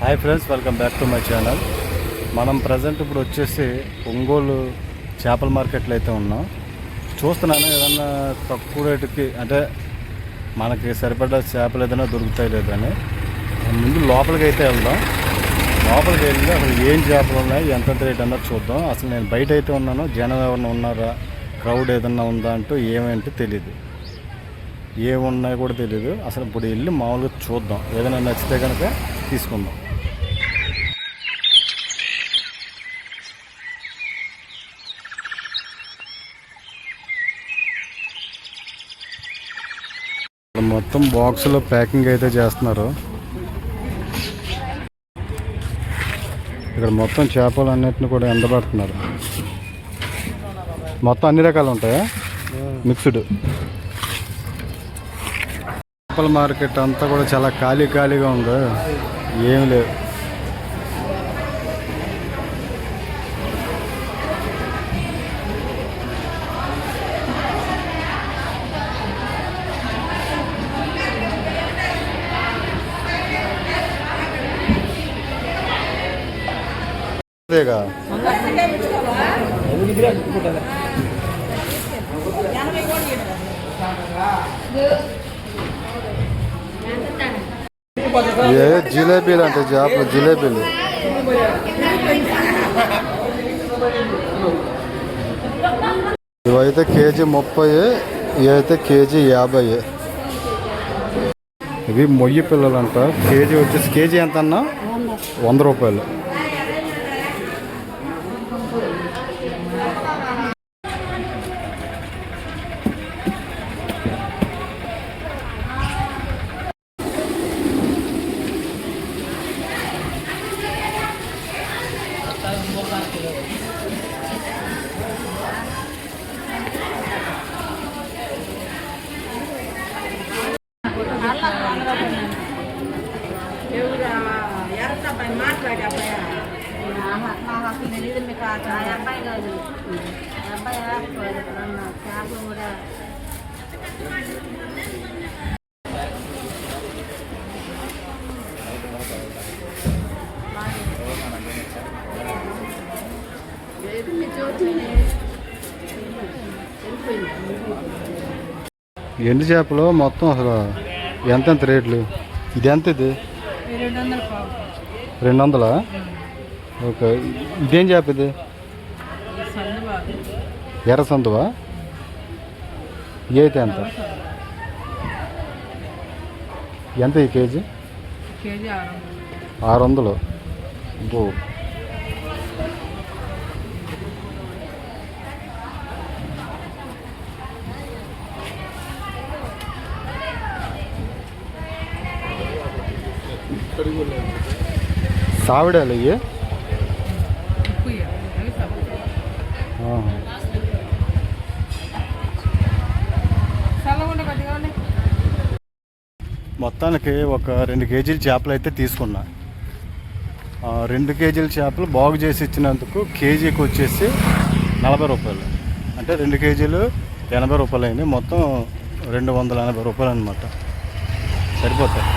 Hi friends, welcome back to my channel. మనం present ఇప్పుడు వచ్చేసి ఒంగోలు చేపల మార్కెట్లో అయితే ఉన్నాం. చూస్తున్నాను ఏదన్నా తక్కువ రేటుకి అంటే మనకి సరిపడా చేపలు ఏదైనా దొరుకుతాయి లేదని. ముందు లోపలికి అయితే వెళ్దాం. లోపలికి వెళ్ళి అసలు ఏం చేపలు ఉన్నాయి, ఎంత రేట్ అన్నది చూద్దాం. అసలు నేను బయట అయితే ఉన్నాను, జనం ఎవరైనా ఉన్నారా, క్రౌడ్ ఏదన్నా ఉందా అంటూ ఏమేంటో తెలియదు, ఏమున్నాయో కూడా తెలియదు. అసలు ఇప్పుడు వెళ్ళి మామూలుగా చూద్దాం, ఏదైనా నచ్చితే కనుక తీసుకుందాం. మొత్తం బాక్స్లో ప్యాకింగ్ అయితే చేస్తున్నారు. ఇక్కడ మొత్తం చేపలు అన్నిటిని కూడా ఎండబడుతున్నారు. మొత్తం అన్ని రకాలు ఉంటాయా? మిక్స్డ్. చేపల మార్కెట్ అంతా కూడా చాలా ఖాళీగా ఉంది, ఏమి లేదు. ఇదేగా జిలేబీలు అంటే చేపలు జిలేబీలు. ఇవైతే కేజీ 30, ఇవైతే కేజీ 50. ఇవి మొయ్యి పిల్లలు అంట. కేజీ వచ్చేసి కేజీ ఎంత అన్నా 100 రూపాయలు. ఎండు చేపలు మొత్తం అసలు ఎంతెంత రేట్లు? ఇది ఎంత? ఇది 200. ఓకే. ఇదేం చేప ఇది? ఎర్ర సందువా? ఇది అయితే ఎంత? ఎంత ఈ కేజీ? 600. ఓ, సావిడాలు ఇవి. మొత్తానికి ఒక 2 కేజీల చేపలు అయితే తీసుకున్నా. 2 కేజీల చేపలు బాగు చేసి ఇచ్చినందుకు కేజీకి వచ్చేసి 40 రూపాయలు. అంటే 2 కేజీలు 80 రూపాయలు అయింది. మొత్తం 280 రూపాయలు అనమాట. సరిపోతాయి.